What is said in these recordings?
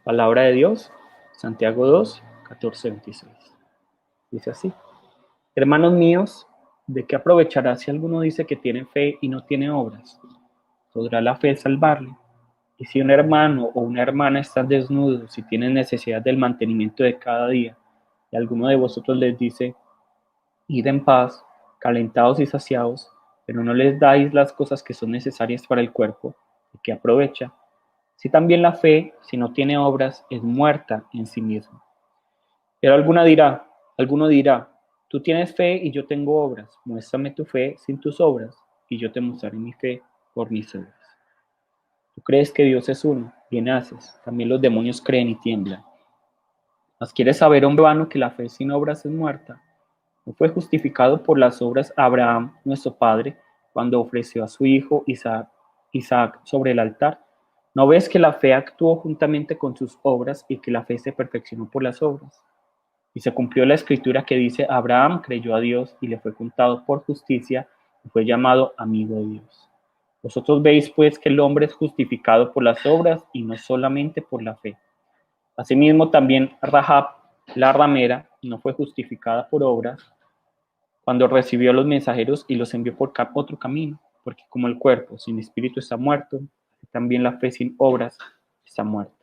Palabra de Dios, Santiago 2, 14, 26. Dice así: hermanos míos, ¿de qué aprovechará si alguno dice que tiene fe y no tiene obras? ¿Podrá la fe salvarle? Y si un hermano o una hermana están desnudos y tienen necesidad del mantenimiento de cada día, y alguno de vosotros les dice, id en paz, calentados y saciados, pero no les dais las cosas que son necesarias para el cuerpo, ¿de qué aprovecha? Si también la fe, si no tiene obras, es muerta en sí misma. Pero alguno dirá, tú tienes fe y yo tengo obras, muéstrame tu fe sin tus obras, y yo te mostraré mi fe por mis obras. Tú crees que Dios es uno, bien haces, también los demonios creen y tiemblan. ¿Mas quieres saber, hombre vano, que la fe sin obras es muerta? ¿No fue justificado por las obras Abraham, nuestro padre, cuando ofreció a su hijo Isaac sobre el altar? ¿No ves que la fe actuó juntamente con sus obras y que la fe se perfeccionó por las obras? Y se cumplió la escritura que dice, Abraham creyó a Dios y le fue contado por justicia y fue llamado amigo de Dios. Vosotros veis pues que el hombre es justificado por las obras y no solamente por la fe. Asimismo también Rahab, la ramera, no fue justificada por obras cuando recibió a los mensajeros y los envió por otro camino, porque como el cuerpo sin espíritu está muerto, también la fe sin obras está muerta.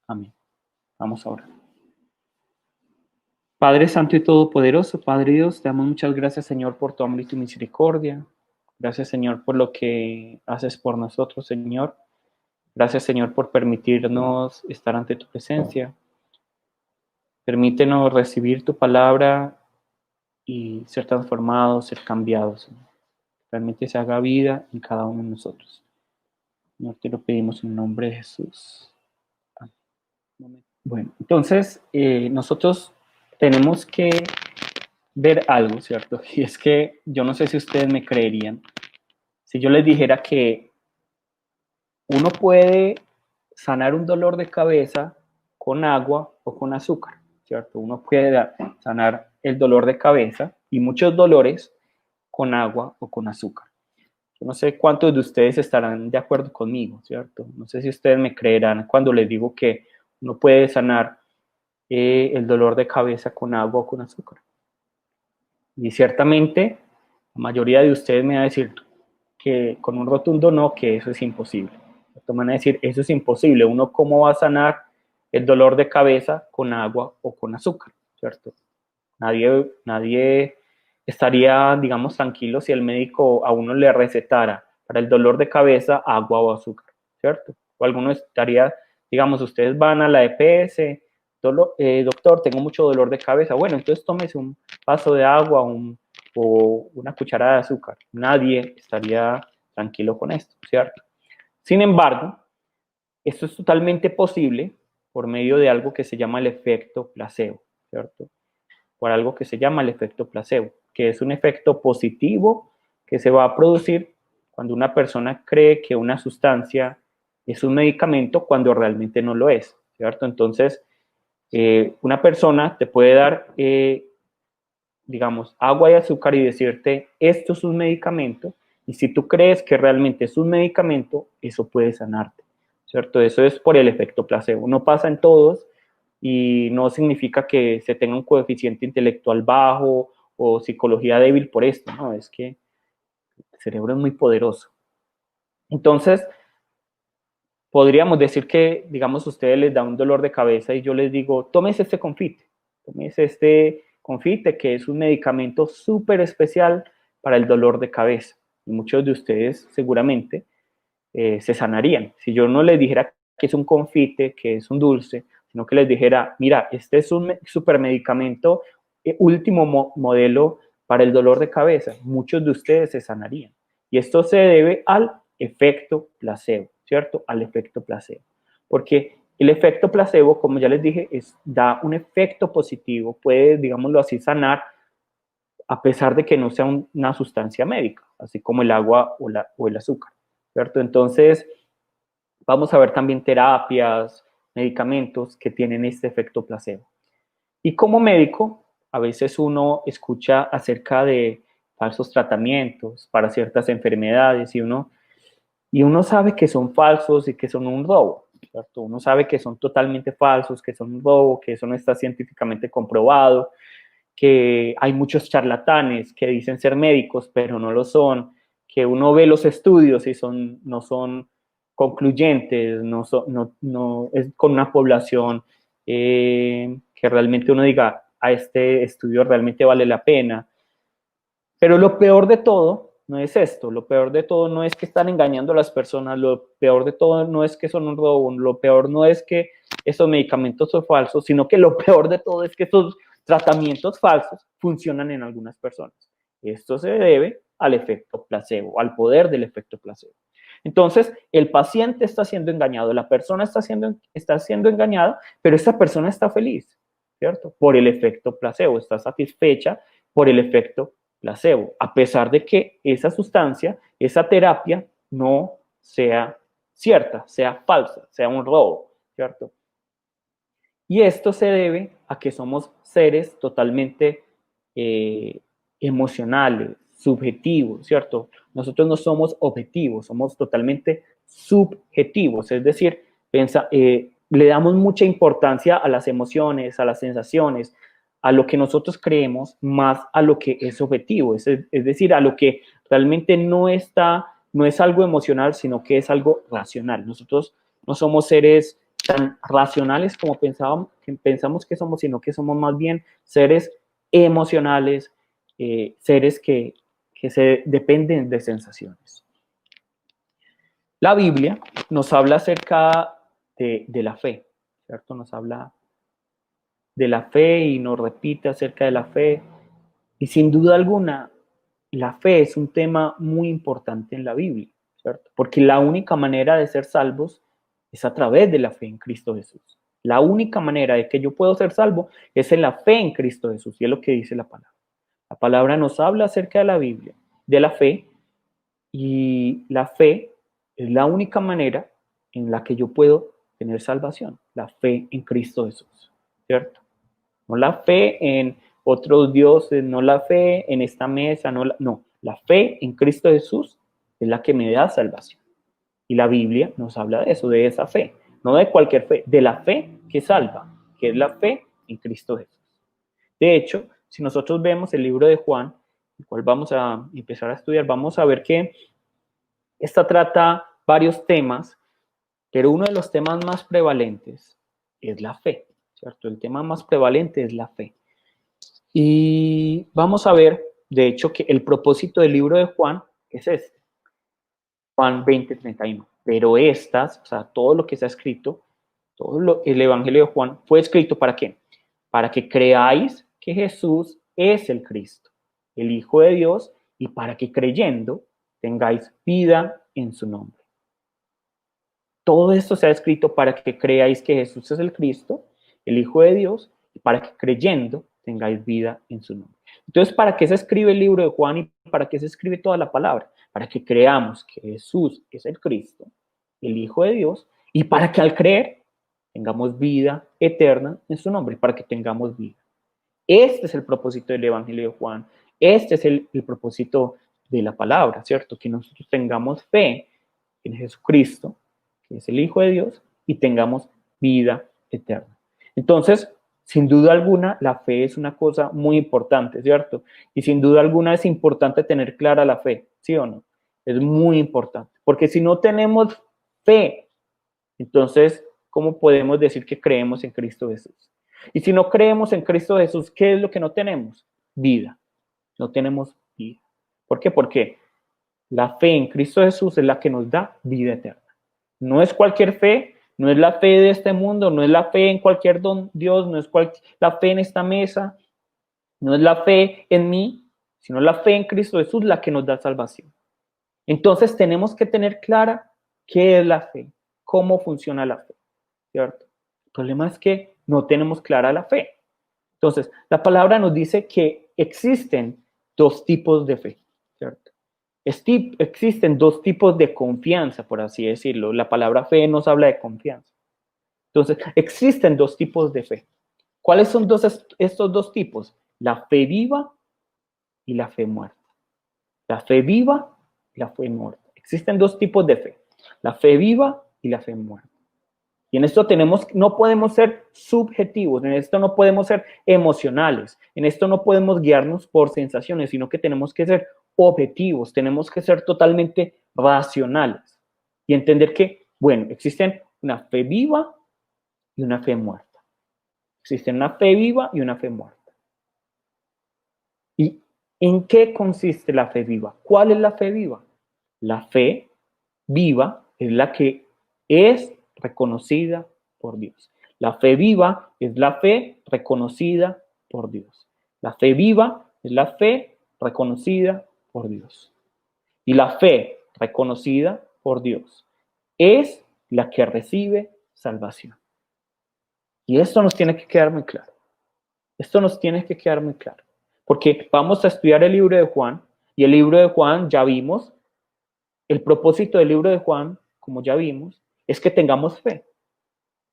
Amén. Vamos a orar. Padre Santo y Todopoderoso, Padre Dios, te damos muchas gracias, Señor, por tu amor y tu misericordia. Gracias, Señor, por lo que haces por nosotros, Señor. Gracias, Señor, por permitirnos estar ante tu presencia. Permítenos recibir tu palabra y ser transformados, ser cambiados, Señor. Realmente se haga vida en cada uno de nosotros. Señor, te lo pedimos en el nombre de Jesús. Amén. Bueno, entonces nosotros tenemos que ver algo, ¿cierto? Y es que yo no sé si ustedes me creerían si yo les dijera que uno puede sanar un dolor de cabeza con agua o con azúcar, ¿cierto? Uno puede sanar el dolor de cabeza y muchos dolores con agua o con azúcar. Yo no sé cuántos de ustedes estarán de acuerdo conmigo, ¿cierto? No sé si ustedes me creerán cuando les digo que uno puede sanar el dolor de cabeza con agua o con azúcar. Y ciertamente, la mayoría de ustedes me va a decir que con un rotundo no, que eso es imposible. Me van a decir, eso es imposible. Uno, ¿cómo va a sanar el dolor de cabeza con agua o con azúcar? ¿Cierto? Nadie estaría, digamos, tranquilo si el médico a uno le recetara para el dolor de cabeza agua o azúcar, ¿cierto? O alguno estaría, digamos, ustedes van a la EPS, doctor, tengo mucho dolor de cabeza. Bueno, entonces tómese un vaso de agua o una cucharada de azúcar. Nadie estaría tranquilo con esto, ¿cierto? Sin embargo, esto es totalmente posible por medio de algo que se llama el efecto placebo, ¿cierto? Por algo que se llama el efecto placebo, que es un efecto positivo que se va a producir cuando una persona cree que una sustancia es un medicamento cuando realmente no lo es, ¿cierto? Entonces, una persona te puede dar, digamos, agua y azúcar y decirte, esto es un medicamento, y si tú crees que realmente es un medicamento, eso puede sanarte, ¿cierto? Eso es por el efecto placebo. No pasa en todos y no significa que se tenga un coeficiente intelectual bajo o psicología débil por esto, ¿no? Es que el cerebro es muy poderoso. Entonces, podríamos decir que, digamos, a ustedes les da un dolor de cabeza y yo les digo, tómese este confite que es un medicamento súper especial para el dolor de cabeza. Y muchos de ustedes seguramente se sanarían. Si yo no les dijera que es un confite, que es un dulce, sino que les dijera, mira, este es un supermedicamento último modelo para el dolor de cabeza, muchos de ustedes se sanarían. Y esto se debe al efecto placebo, ¿cierto? Al efecto placebo. Porque el efecto placebo, como ya les dije, da un efecto positivo, puede, digámoslo así, sanar a pesar de que no sea una sustancia médica, así como el agua o el azúcar, ¿cierto? Entonces, vamos a ver también terapias, medicamentos que tienen este efecto placebo. Y como médico, a veces uno escucha acerca de falsos tratamientos para ciertas enfermedades y uno sabe que son falsos y que son un robo, ¿cierto? Uno sabe que son totalmente falsos, que son un robo, que eso no está científicamente comprobado, que hay muchos charlatanes que dicen ser médicos, pero no lo son, que uno ve los estudios y no son concluyentes, no es con una población que realmente uno diga, a este estudio realmente vale la pena. Pero lo peor de todo no es esto, lo peor de todo no es que están engañando a las personas, lo peor de todo no es que son un robo, lo peor no es que esos medicamentos son falsos, sino que lo peor de todo es que estos tratamientos falsos funcionan en algunas personas. Esto se debe al efecto placebo, al poder del efecto placebo. Entonces, el paciente está siendo engañado, la persona está siendo engañada, pero esta persona está feliz, ¿cierto? Por el efecto placebo, está satisfecha por el efecto placebo, a pesar de que esa sustancia, esa terapia, no sea cierta, sea falsa, sea un robo, ¿cierto? Y esto se debe a que somos seres totalmente emocionales, subjetivos, ¿cierto? Nosotros no somos objetivos, somos totalmente subjetivos, es decir, le damos mucha importancia a las emociones, a las sensaciones, a lo que nosotros creemos, más a lo que es objetivo, es decir, a lo que realmente no es algo emocional, sino que es algo racional. Nosotros no somos seres tan racionales como pensamos que somos, sino que somos más bien seres emocionales, seres que se dependen de sensaciones. La Biblia nos habla acerca de la fe, ¿cierto? Nos habla de la fe y nos repite acerca de la fe. Y sin duda alguna, la fe es un tema muy importante en la Biblia, ¿cierto? Porque la única manera de ser salvos es a través de la fe en Cristo Jesús. La única manera de que yo puedo ser salvo es en la fe en Cristo Jesús, y es lo que dice la palabra. La palabra nos habla acerca de la Biblia, de la fe, y la fe es la única manera en la que yo puedo tener salvación, la fe en Cristo Jesús, ¿cierto? No la fe en otros dioses, no la fe en esta mesa, no, la fe en Cristo Jesús es la que me da salvación. Y la Biblia nos habla de eso, de esa fe, no de cualquier fe, de la fe que salva, que es la fe en Cristo Jesús. De hecho, si nosotros vemos el libro de Juan, el cual vamos a empezar a estudiar, vamos a ver que esta trata varios temas, pero uno de los temas más prevalentes es la fe, ¿cierto? El tema más prevalente es la fe. Y vamos a ver, de hecho, que el propósito del libro de Juan es este, Juan 20:31. Pero estas, o sea, todo lo que se ha escrito, el Evangelio de Juan fue escrito ¿para qué? Para que creáis que Jesús es el Cristo, el Hijo de Dios, y para que creyendo tengáis vida en su nombre. Todo esto se ha escrito para que creáis que Jesús es el Cristo, el Hijo de Dios, y para que creyendo tengáis vida en su nombre. Entonces, ¿para qué se escribe el libro de Juan y para qué se escribe toda la palabra? Para que creamos que Jesús es el Cristo, el Hijo de Dios, y para que al creer tengamos vida eterna en su nombre, para que tengamos vida. Este es el propósito del Evangelio de Juan. Este es el propósito de la palabra, ¿cierto? Que nosotros tengamos fe en Jesucristo, que es el Hijo de Dios, y tengamos vida eterna. Entonces, sin duda alguna, la fe es una cosa muy importante, ¿cierto? Y sin duda alguna es importante tener clara la fe, ¿sí o no? Es muy importante, porque si no tenemos fe, entonces, ¿cómo podemos decir que creemos en Cristo Jesús? Y si no creemos en Cristo Jesús, ¿qué es lo que no tenemos? Vida. No tenemos vida. ¿Por qué? Porque la fe en Cristo Jesús es la que nos da vida eterna. No es cualquier fe, no es la fe de este mundo, no es la fe en cualquier don Dios, no es la fe en esta mesa, no es la fe en mí, sino la fe en Cristo Jesús la que nos da salvación. Entonces tenemos que tener clara qué es la fe, cómo funciona la fe, ¿cierto? El problema es que no tenemos clara la fe. Entonces, la palabra nos dice que existen dos tipos de fe, ¿cierto? Existen dos tipos de confianza, por así decirlo. La palabra fe nos habla de confianza. Entonces, existen dos tipos de fe. ¿Cuáles son estos dos tipos? La fe viva y la fe muerta. La fe viva y la fe muerta. Existen dos tipos de fe, la fe viva y la fe muerta. Y en esto no podemos ser subjetivos, en esto no podemos ser emocionales, en esto no podemos guiarnos por sensaciones, sino que tenemos que ser objetivos, tenemos que ser totalmente racionales y entender que, bueno, existen una fe viva y una fe muerta. Existen una fe viva y una fe muerta. ¿Y en qué consiste la fe viva? ¿Cuál es la fe viva? La fe viva es la que es reconocida por Dios. La fe viva es la fe reconocida por Dios. La fe viva es la fe reconocida por Dios. Y la fe reconocida por Dios es la que recibe salvación. Y esto nos tiene que quedar muy claro. Esto nos tiene que quedar muy claro. Porque vamos a estudiar el libro de Juan, y el libro de Juan ya vimos, el propósito del libro de Juan, como ya vimos, es que tengamos fe.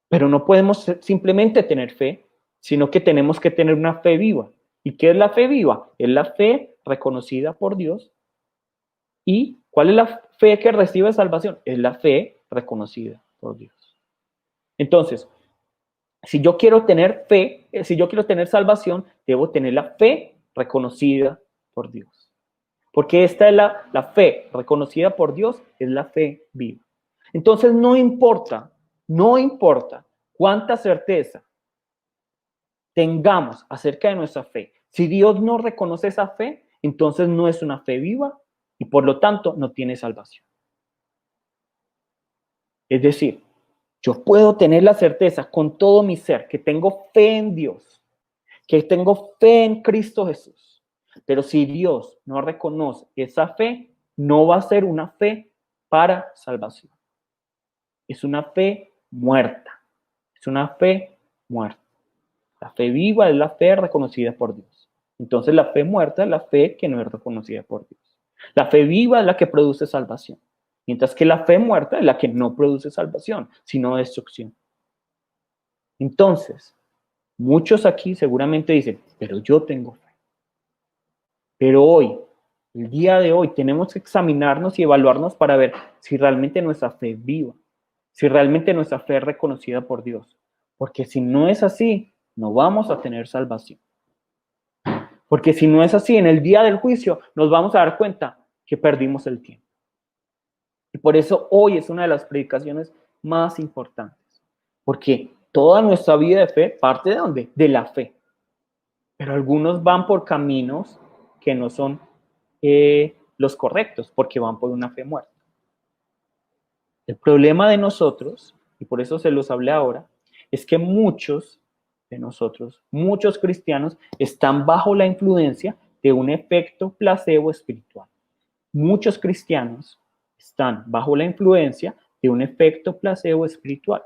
Pero no podemos simplemente tener fe, sino que tenemos que tener una fe viva. ¿Y qué es la fe viva? Es la fe reconocida por Dios. ¿Y cuál es la fe que recibe salvación? Es la fe reconocida por Dios. Entonces, si yo quiero tener fe, si yo quiero tener salvación, debo tener la fe reconocida por Dios. Porque esta es la fe reconocida por Dios, es la fe viva. Entonces no importa cuánta certeza tengamos acerca de nuestra fe. Si Dios no reconoce esa fe, entonces no es una fe viva y por lo tanto no tiene salvación. Es decir, yo puedo tener la certeza con todo mi ser que tengo fe en Dios, que tengo fe en Cristo Jesús. Pero si Dios no reconoce esa fe, no va a ser una fe para salvación. Es una fe muerta. Es una fe muerta. La fe viva es la fe reconocida por Dios. Entonces la fe muerta es la fe que no es reconocida por Dios. La fe viva es la que produce salvación. Mientras que la fe muerta es la que no produce salvación, sino destrucción. Entonces, muchos aquí seguramente dicen, pero yo tengo fe. Pero hoy, el día de hoy, tenemos que examinarnos y evaluarnos para ver si realmente nuestra fe es viva, si realmente nuestra fe es reconocida por Dios. Porque si no es así, no vamos a tener salvación. Porque si no es así, en el día del juicio nos vamos a dar cuenta que perdimos el tiempo. Y por eso hoy es una de las predicaciones más importantes. Porque toda nuestra vida de fe parte de ¿dónde? De la fe. Pero algunos van por caminos que no son los correctos, porque van por una fe muerta. El problema de nosotros, y por eso se los hablé ahora, es que muchos de nosotros, muchos cristianos, están bajo la influencia de un efecto placebo espiritual. Muchos cristianos están bajo la influencia de un efecto placebo espiritual.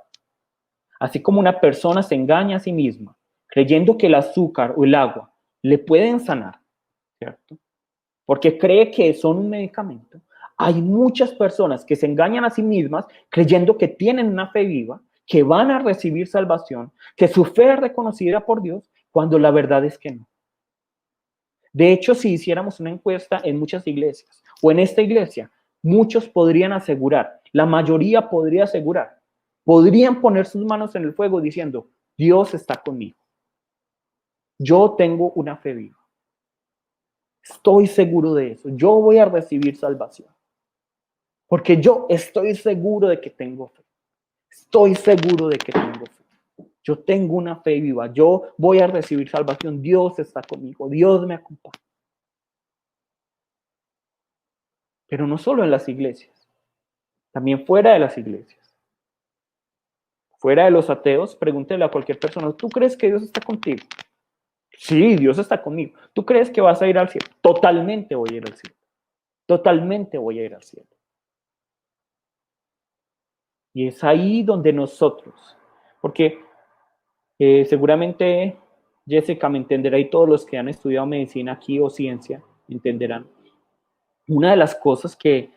Así como una persona se engaña a sí misma, creyendo que el azúcar o el agua le pueden sanar, ¿cierto? Porque cree que son un medicamento. Hay muchas personas que se engañan a sí mismas creyendo que tienen una fe viva, que van a recibir salvación, que su fe es reconocida por Dios, cuando la verdad es que no. De hecho, si hiciéramos una encuesta en muchas iglesias o en esta iglesia, muchos podrían asegurar, la mayoría podría asegurar, podrían poner sus manos en el fuego diciendo, Dios está conmigo. Yo tengo una fe viva. Estoy seguro de eso. Yo voy a recibir salvación. Porque yo estoy seguro de que tengo fe. Estoy seguro de que tengo fe. Yo tengo una fe viva. Yo voy a recibir salvación. Dios está conmigo. Dios me acompaña. Pero no solo en las iglesias. También fuera de las iglesias. Fuera de los ateos, pregúntele a cualquier persona, ¿tú crees que Dios está contigo? Sí, Dios está conmigo. ¿Tú crees que vas a ir al cielo? Totalmente voy a ir al cielo. Totalmente voy a ir al cielo. Y es ahí donde nosotros, porque seguramente Jessica me entenderá y todos los que han estudiado medicina aquí o ciencia entenderán. Una de las cosas que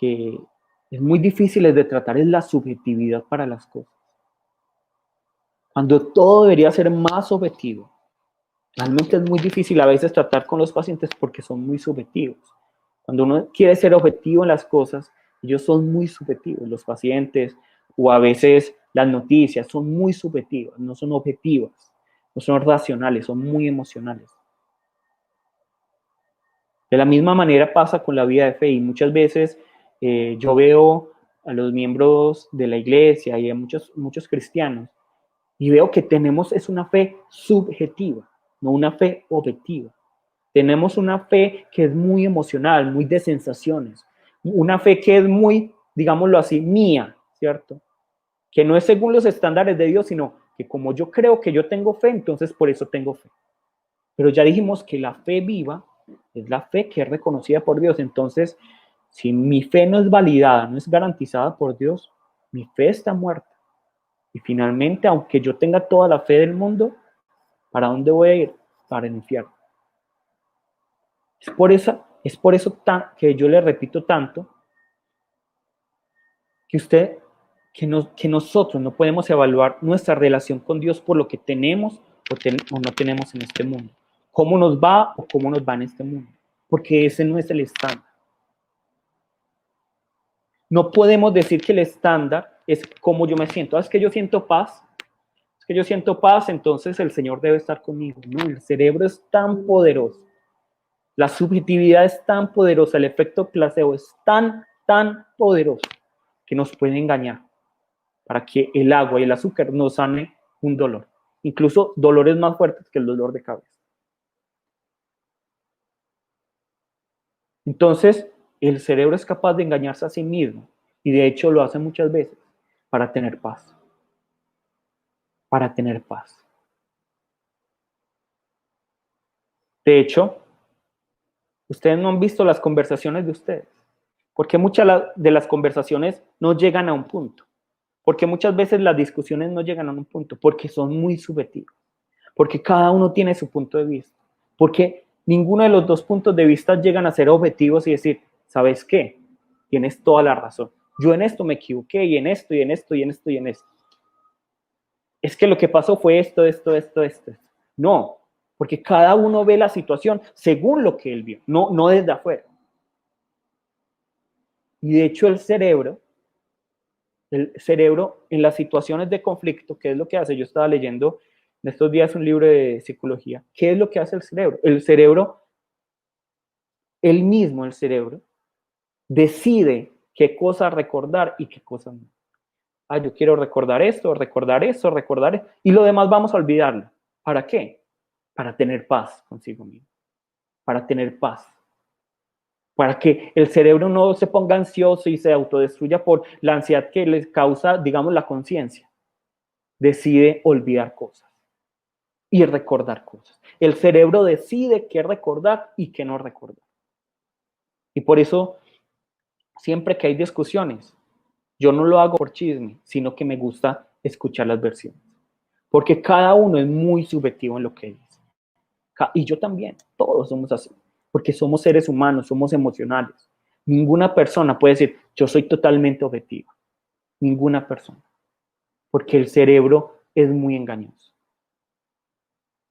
es muy difícil de tratar es la subjetividad para las cosas. Cuando todo debería ser más objetivo. Realmente es muy difícil a veces tratar con los pacientes porque son muy subjetivos. Cuando uno quiere ser objetivo en las cosas, ellos son muy subjetivos, los pacientes, o a veces las noticias son muy subjetivas, no son objetivas, no son racionales, son muy emocionales. De la misma manera pasa con la vida de fe y muchas veces yo veo a los miembros de la iglesia y a muchos cristianos y veo que tenemos es una fe subjetiva, no una fe objetiva. Tenemos una fe que es muy emocional, muy de sensaciones, una fe que es muy, digámoslo así, mía, ¿cierto? Que no es según los estándares de Dios, sino que como yo creo que yo tengo fe, entonces por eso tengo fe. Pero ya dijimos que la fe viva es la fe que es reconocida por Dios. Entonces, si mi fe no es validada, no es garantizada por Dios, mi fe está muerta. Y finalmente, aunque yo tenga toda la fe del mundo, ¿para dónde voy a ir? Para el infierno. Es por eso que yo le repito tanto que nosotros no podemos evaluar nuestra relación con Dios por lo que tenemos o no tenemos en este mundo. Cómo nos va o cómo nos va en este mundo. Porque ese no es el estándar. No podemos decir que el estándar es cómo yo me siento. Es que yo siento paz. Es que yo siento paz, entonces el Señor debe estar conmigo. No, el cerebro es tan poderoso. La subjetividad es tan poderosa. El efecto placebo es tan poderoso que nos puede engañar para que el agua y el azúcar nos sane un dolor. Incluso dolores más fuertes que el dolor de cabeza. Entonces, el cerebro es capaz de engañarse a sí mismo y de hecho lo hace muchas veces para tener paz. Para tener paz. De hecho, ustedes no han visto las conversaciones de ustedes, porque muchas de las conversaciones no llegan a un punto, porque muchas veces las discusiones no llegan a un punto, porque son muy subjetivas, porque cada uno tiene su punto de vista, porque ninguno de los dos puntos de vista llegan a ser objetivos y decir, ¿sabes qué? Tienes toda la razón. Yo en esto me equivoqué y en esto y en esto y en esto y en esto. Es que lo que pasó fue esto. No, porque cada uno ve la situación según lo que él vio, no desde afuera. Y de hecho el cerebro en las situaciones de conflicto, ¿qué es lo que hace? Yo estaba leyendo en estos días un libro de psicología. ¿Qué es lo que hace el cerebro? El cerebro, el cerebro, decide qué cosas recordar y qué cosas no. Yo quiero recordar esto, y lo demás vamos a olvidarlo. ¿Para qué? Para tener paz consigo mismo, para tener paz. Para que el cerebro no se ponga ansioso y se autodestruya por la ansiedad que les causa, digamos, la conciencia. Decide olvidar cosas y recordar cosas. El cerebro decide qué recordar y qué no recordar. Y por eso, siempre que hay discusiones, yo no lo hago por chisme, sino que me gusta escuchar las versiones. Porque cada uno es muy subjetivo en lo que dice. Y yo también, todos somos así. Porque somos seres humanos, somos emocionales. Ninguna persona puede decir, yo soy totalmente objetiva. Ninguna persona. Porque el cerebro es muy engañoso.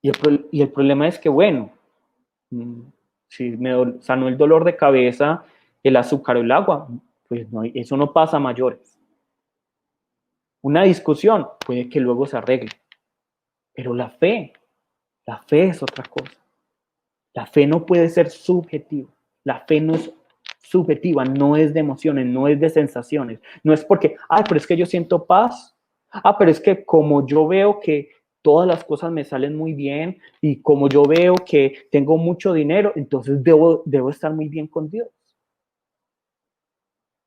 Y el problema es que, bueno, si me sanó el dolor de cabeza, el azúcar o el agua, pues no, eso no pasa a mayores. Una discusión puede que luego se arregle. Pero la fe es otra cosa. La fe no puede ser subjetiva. La fe no es subjetiva, no es de emociones, no es de sensaciones. No es porque, pero es que yo siento paz. Pero es que como yo veo que todas las cosas me salen muy bien y como yo veo que tengo mucho dinero, entonces debo estar muy bien con Dios.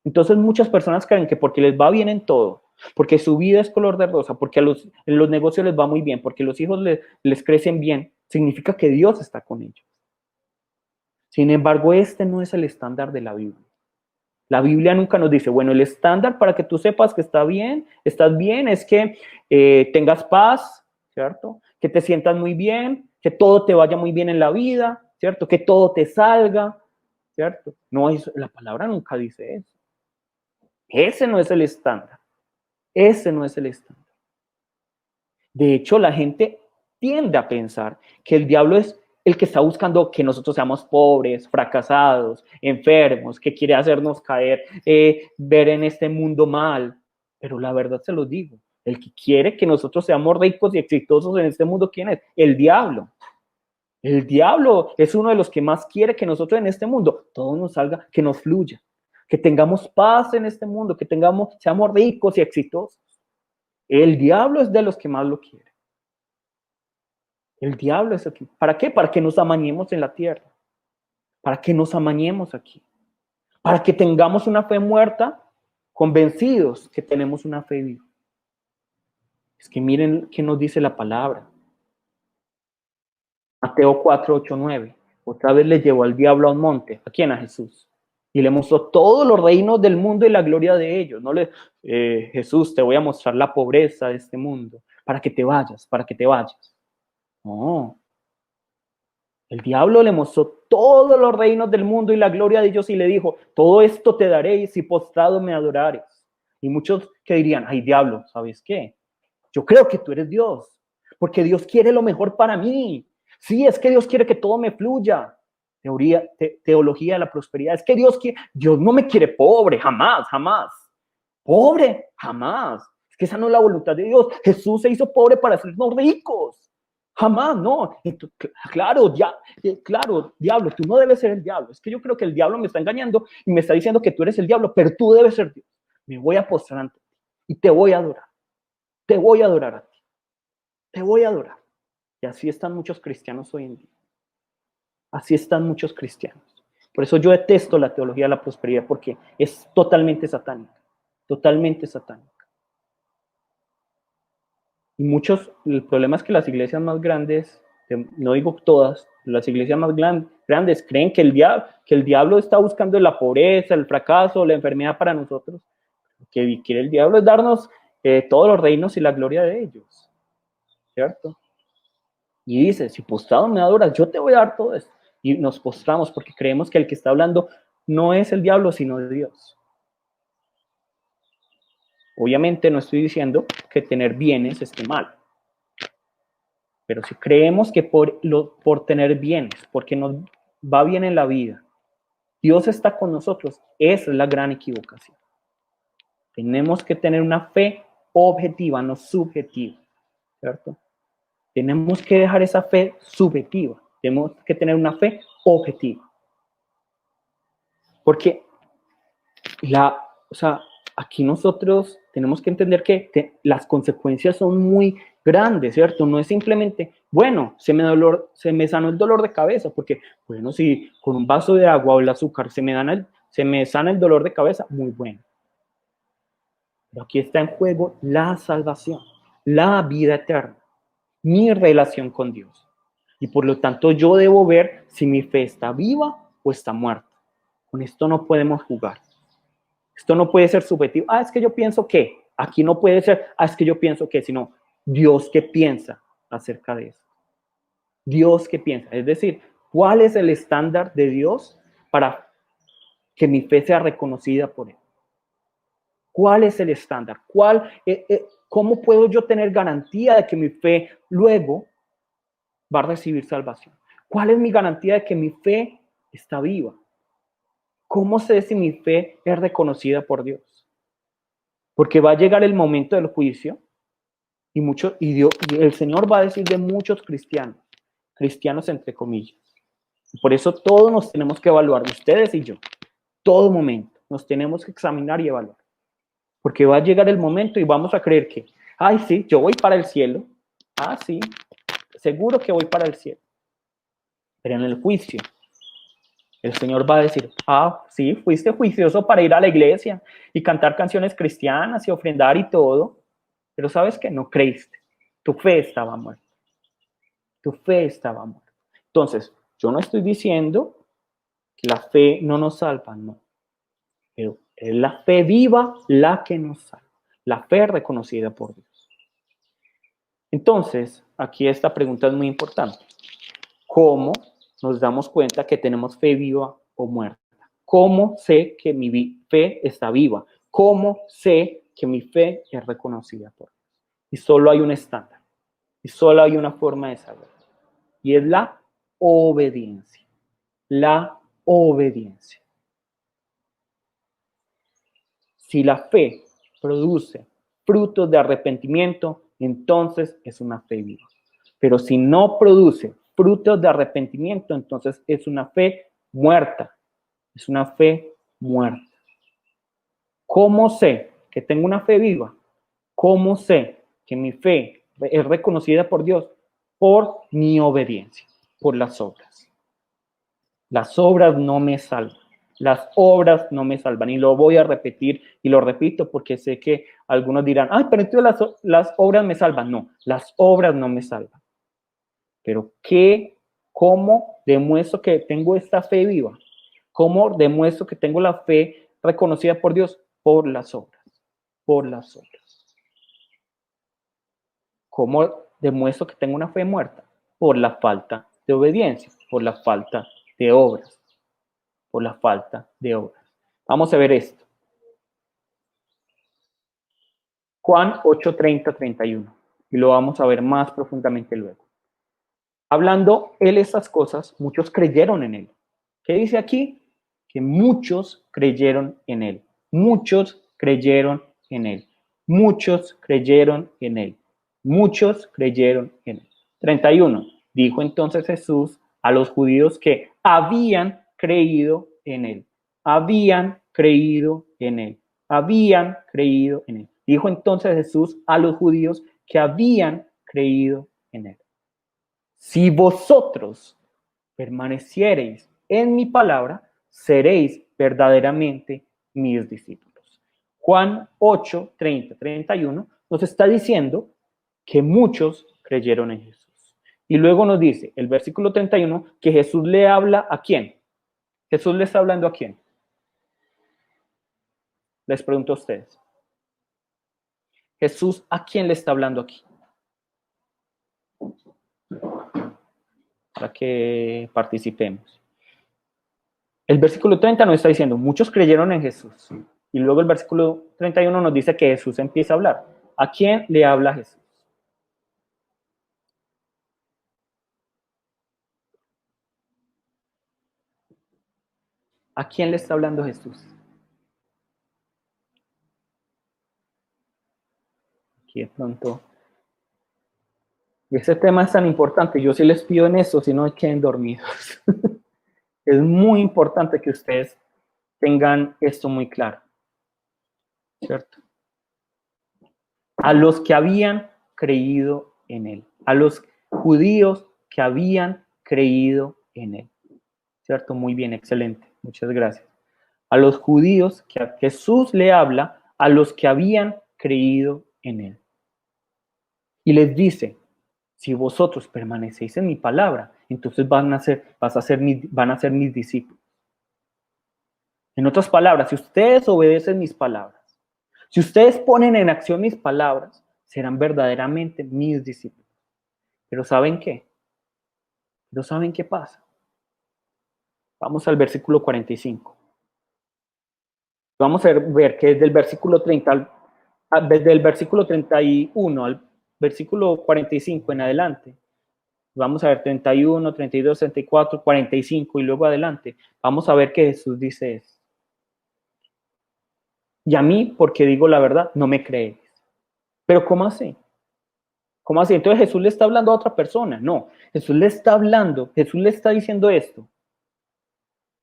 Entonces muchas personas creen que porque les va bien en todo, porque su vida es color de rosa, porque en los negocios les va muy bien, porque los hijos les crecen bien, significa que Dios está con ellos. Sin embargo, este no es el estándar de la Biblia. La Biblia nunca nos dice, bueno, el estándar para que tú sepas que estás bien, es que tengas paz, ¿cierto? Que te sientas muy bien, que todo te vaya muy bien en la vida, ¿cierto? Que todo te salga, ¿cierto? No, la palabra nunca dice eso. Ese no es el estándar. Ese no es el estándar. De hecho, la gente tiende a pensar que el diablo es el que está buscando que nosotros seamos pobres, fracasados, enfermos, que quiere hacernos caer, ver en este mundo mal. Pero la verdad se lo digo, El que quiere que nosotros seamos ricos y exitosos en este mundo, ¿quién es? El diablo. El diablo es uno de los que más quiere que nosotros en este mundo todo nos salga, que nos fluya, que tengamos paz en este mundo, que seamos ricos y exitosos. El diablo es de los que más lo quiere. El diablo es aquí. ¿Para qué? Para que nos amañemos en la tierra. Para que nos amañemos aquí. Para que tengamos una fe muerta, convencidos que tenemos una fe viva. Es que miren qué nos dice la palabra. Mateo 4, 8, 9. Otra vez le llevó al diablo a un monte. ¿A quién? A Jesús. Y le mostró todos los reinos del mundo y la gloria de ellos. No le, Jesús, te voy a mostrar la pobreza de este mundo para que te vayas, para que te vayas. No. El diablo le mostró todos los reinos del mundo y la gloria de ellos y le dijo, todo esto te daré si postrado me adorares. Y muchos que dirían, ay diablo, ¿sabes qué? Yo creo que tú eres Dios, porque Dios quiere lo mejor para mí. Sí, es que Dios quiere que todo me fluya. Teología de la prosperidad. Es que Dios no me quiere pobre, jamás, jamás. Pobre, jamás. Es que esa no es la voluntad de Dios. Jesús se hizo pobre para hacernos ricos. Jamás, no. Claro, claro, diablo, tú no debes ser el diablo. Es que yo creo que el diablo me está engañando y me está diciendo que tú eres el diablo, pero tú debes ser Dios. Me voy a postrar ante ti y te voy a adorar. Te voy a adorar a ti. Te voy a adorar. Y así están muchos cristianos hoy en día. Así están muchos cristianos. Por eso yo detesto la teología de la prosperidad, porque es totalmente satánica. Totalmente satánica. Y el problema es que las iglesias más grandes, no digo todas, las iglesias más grandes creen que el diablo está buscando la pobreza, el fracaso, la enfermedad para nosotros. Lo que quiere el diablo es darnos todos los reinos y la gloria de ellos. ¿Cierto? Y dice, si postrado me adoras, yo te voy a dar todo esto. Y nos postramos porque creemos que el que está hablando no es el diablo, sino de Dios. Obviamente no estoy diciendo que tener bienes esté mal. Pero si creemos que por tener bienes, porque nos va bien en la vida, Dios está con nosotros, esa es la gran equivocación. Tenemos que tener una fe objetiva, no subjetiva, ¿cierto? Tenemos que dejar esa fe subjetiva, tenemos que tener una fe objetiva. Porque aquí nosotros tenemos que entender que las consecuencias son muy grandes, ¿cierto? No es simplemente, bueno, se me sanó el dolor de cabeza, porque, bueno, si con un vaso de agua o el azúcar se me sana el dolor de cabeza, muy bueno. Pero aquí está en juego la salvación, la vida eterna, mi relación con Dios. Y por lo tanto yo debo ver si mi fe está viva o está muerta. Con esto no podemos jugar. Esto no puede ser subjetivo. Es que yo pienso que. Aquí no puede ser, es que yo pienso que, sino Dios qué piensa acerca de eso. Dios qué piensa. Es decir, ¿cuál es el estándar de Dios para que mi fe sea reconocida por Él? ¿Cuál es el estándar? ¿Cómo puedo yo tener garantía de que mi fe luego va a recibir salvación? ¿Cuál es mi garantía de que mi fe está viva? ¿Cómo sé si mi fe es reconocida por Dios? Porque va a llegar el momento del juicio y el Señor va a decir de muchos cristianos entre comillas. Por eso todos nos tenemos que evaluar, ustedes y yo, todo momento, nos tenemos que examinar y evaluar. Porque va a llegar el momento y vamos a creer que, sí, yo voy para el cielo. Sí, seguro que voy para el cielo. Pero en el juicio, el Señor va a decir, sí, fuiste juicioso para ir a la iglesia y cantar canciones cristianas y ofrendar y todo, pero ¿sabes qué? No creíste. Tu fe estaba muerta. Tu fe estaba muerta. Entonces, yo no estoy diciendo que la fe no nos salva, no. Pero es la fe viva la que nos salva. La fe reconocida por Dios. Entonces, aquí esta pregunta es muy importante. ¿Cómo nos damos cuenta que tenemos fe viva o muerta? ¿Cómo sé que mi fe está viva? ¿Cómo sé que mi fe es reconocida por Dios? Y solo hay un estándar. Y solo hay una forma de saber. Y es la obediencia. La obediencia. Si la fe produce frutos de arrepentimiento, entonces es una fe viva. Pero si no produce frutos de arrepentimiento, entonces es una fe muerta. Es una fe muerta. ¿Cómo sé que tengo una fe viva? ¿Cómo sé que mi fe es reconocida por Dios? Por mi obediencia, por las obras. Las obras no me salvan. Las obras no me salvan. Y lo voy a repetir y lo repito porque sé que algunos dirán, ay, pero entonces las obras me salvan. No, las obras no me salvan. Pero ¿cómo demuestro que tengo esta fe viva? ¿Cómo demuestro que tengo la fe reconocida por Dios? Por las obras. Por las obras. ¿Cómo demuestro que tengo una fe muerta? Por la falta de obediencia, por la falta de obras, por la falta de obras. Vamos a ver esto. Juan 8, 30, 31. Y lo vamos a ver más profundamente luego. Hablando él estas cosas, muchos creyeron en él. ¿Qué dice aquí? Que muchos creyeron en él. Muchos creyeron en él. Muchos creyeron en él. Muchos creyeron en él. 31. Dijo entonces Jesús a los judíos que habían creído en él. Habían creído en él. Habían creído en él. Dijo entonces Jesús a los judíos que habían creído en él. Si vosotros permaneciereis en mi palabra, seréis verdaderamente mis discípulos. Juan 8, 30, 31 nos está diciendo que muchos creyeron en Jesús. Y luego nos dice el versículo 31 que Jesús le habla ¿a quién? Jesús le está hablando ¿a quién? Les pregunto a ustedes. Jesús, ¿a quién le está hablando aquí? Para que participemos. El versículo 30 nos está diciendo, muchos creyeron en Jesús. Y luego el versículo 31 nos dice que Jesús empieza a hablar. ¿A quién le habla Jesús? ¿A quién le está hablando Jesús? Aquí de pronto. Ese tema es tan importante. Yo sí les pido en eso, si no queden dormidos. Es muy importante que ustedes tengan esto muy claro. ¿Cierto? A los que habían creído en él. A los judíos que habían creído en él. ¿Cierto? Muy bien, excelente. Muchas gracias. A los judíos que a Jesús le habla, a los que habían creído en él. Y les dice, si vosotros permanecéis en mi palabra, entonces van a ser mis discípulos. En otras palabras, si ustedes obedecen mis palabras, si ustedes ponen en acción mis palabras, serán verdaderamente mis discípulos. Pero ¿saben qué? ¿Pero saben qué pasa? Vamos al versículo 45. Vamos a ver que desde el versículo 30, desde el versículo 31 al versículo 45 en adelante, vamos a ver 31, 32, 34, 45 y luego adelante, vamos a ver que Jesús dice eso. Y a mí, porque digo la verdad, no me creéis. Pero ¿cómo así? ¿Cómo así? Entonces Jesús le está hablando a otra persona. No, Jesús le está diciendo esto.